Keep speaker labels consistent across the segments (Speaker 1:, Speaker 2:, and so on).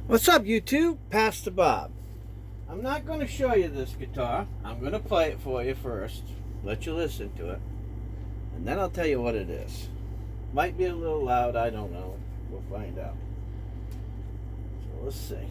Speaker 1: What's up, YouTube? Pastor Bob. I'm not going to show you this guitar. I'm going to play it for you first, let you listen to it, and then I'll tell you what it is. Might be a little loud, I don't know. We'll find out. So let's see.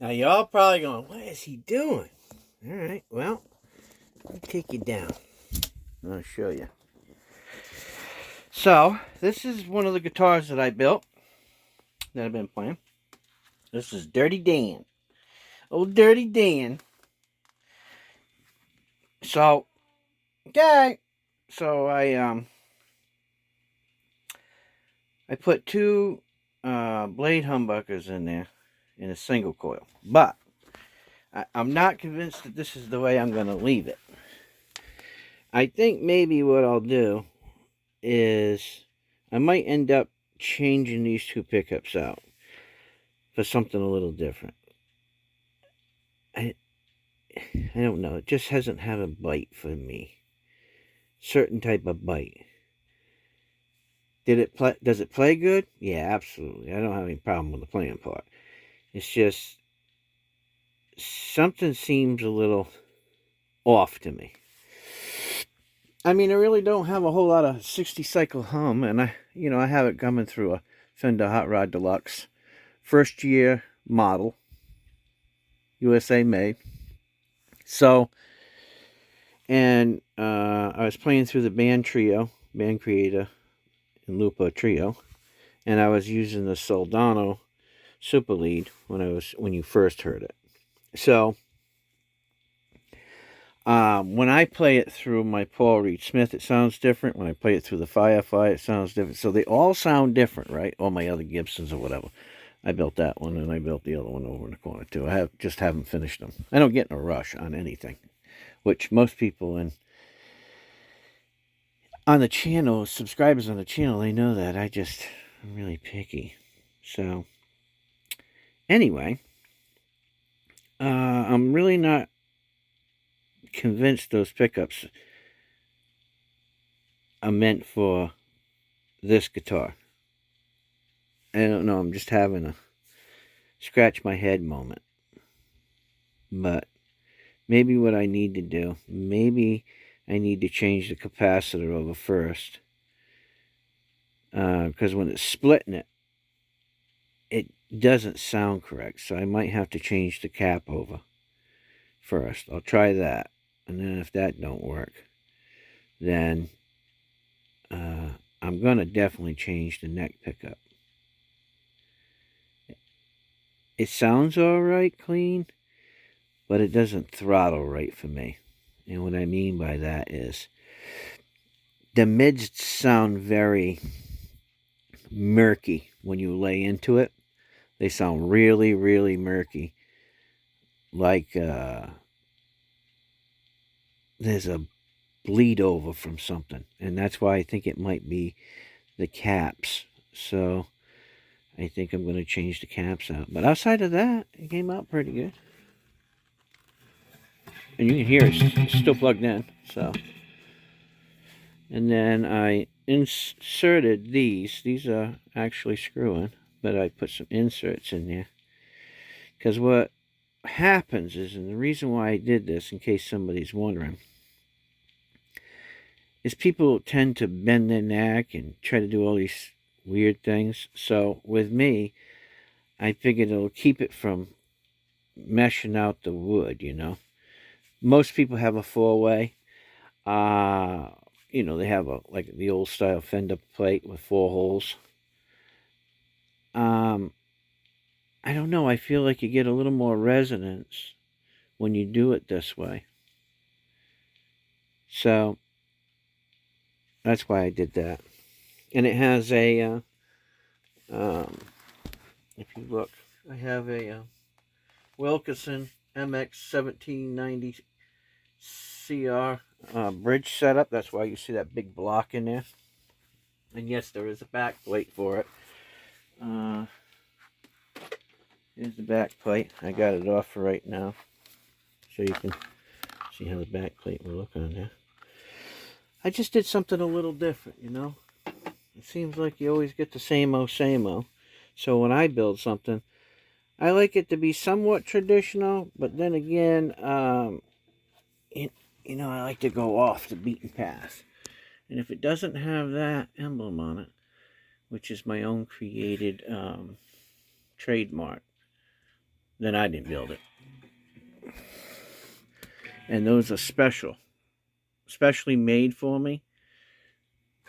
Speaker 1: Now, y'all probably going, what is he doing? All right, well, let me take you down. I'll show you. So, this is one of the guitars that I built, that I've been playing. This is Dirty Dan. Old Dirty Dan. So, okay. So, I put two blade humbuckers in there in a single coil. But, I'm not convinced that this is the way I'm going to leave it. I think maybe what I'll do is I might end up changing these two pickups out for something a little different. I don't know. It just hasn't had a bite for me. Certain type of bite. Does it play good? Yeah, absolutely. I don't have any problem with the playing part. It's just something seems a little off to me. I mean, I really don't have a whole lot of 60 cycle hum, and I have it coming through a Fender Hot Rod Deluxe, first year model, USA made. So, and I was playing through the Band Creator and Lupo Trio, and I was using the Soldano Super Lead when you first heard it. So, when I play it through my Paul Reed Smith, it sounds different. When I play it through the Firefly, it sounds different. So they all sound different, right? All my other Gibsons or whatever. I built that one, and I built the other one over in the corner too. I just haven't finished them. I don't get in a rush on anything, which most people on the channel, subscribers on the channel, they know that. I'm really picky. So, anyway, I'm really not convinced those pickups are meant for this guitar. I don't know, I'm just having a scratch my head moment. But maybe what I need to do, maybe I need to change the capacitor over first. Because when it's splitting it, it doesn't sound correct. So I might have to change the cap over first. I'll try that. And then if that don't work, then I'm going to definitely change the neck pickup. It sounds alright clean, but it doesn't throttle right for me. And what I mean by that is the mids sound very murky when you lay into it. They sound really, really murky. Like there's a bleed over from something. And that's why I think it might be the caps. So I think I'm going to change the caps out. But outside of that, it came out pretty good. And you can hear it's still plugged in. So, and then I inserted these. These are actually screw-in, but I put some inserts in there. Because what happens is, and the reason why I did this, in case somebody's wondering, is people tend to bend their neck and try to do all these weird things. So with me, I figured it'll keep it from meshing out the wood, you know. Most people have a 4-way. You know, they have like the old style fender plate with 4 holes. I don't know, I feel like you get a little more resonance when you do it this way. So that's why I did that. And it has a, if you look, I have a Wilkinson MX1790 CR bridge setup. That's why you see that big block in there. And yes, there is a back plate for it. Here's the back plate. I got it off for right now, so you can see how the back plate will look on there. I just did something a little different, you know. It seems like you always get the same-o, same-o. So when I build something, I like it to be somewhat traditional, but then again, you know, I like to go off the beaten path. And if it doesn't have that emblem on it, which is my own created trademark, then I didn't build it. And those are specially made for me.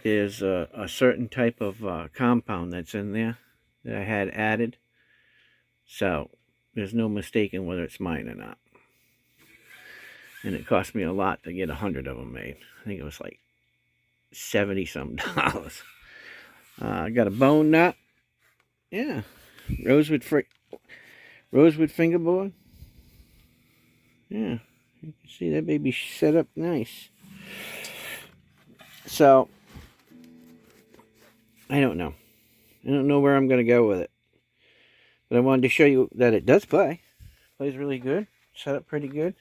Speaker 1: There's a certain type of compound that's in there that I had added. So there's no mistaking whether it's mine or not. And it cost me a lot to get 100 of them made. I think it was like $70-some. I got a bone nut. Yeah. Rosewood fingerboard. Yeah. You can see that baby set up nice. So, I don't know. I don't know where I'm going to go with it. But I wanted to show you that it does play. It plays really good. Set up pretty good.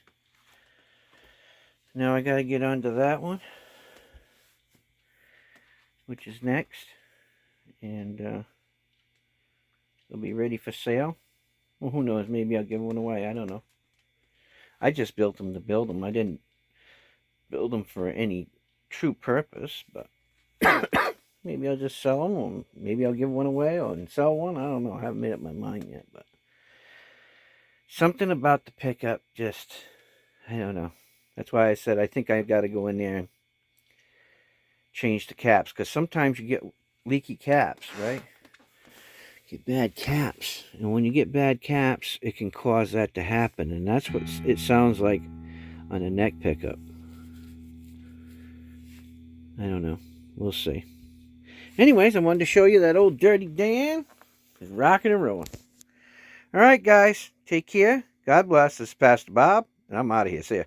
Speaker 1: Now I got to get onto that one, which is next. And it'll be ready for sale. Well, who knows? Maybe I'll give one away. I don't know. I just built them to build them. I didn't build them for any true purpose, but maybe I'll just sell them, or maybe I'll give one away or sell one. I don't know. I haven't made up my mind yet, but something about the pickup just, I don't know. That's why I said I think I've got to go in there and change the caps, because sometimes you get leaky caps, right? Get bad caps, and when you get bad caps, it can cause that to happen, and that's what it sounds like on a neck pickup. I don't know. We'll see. Anyways, I wanted to show you that old Dirty Dan is rocking and rolling. All right, guys. Take care. God bless. This is Pastor Bob, and I'm out of here. See ya.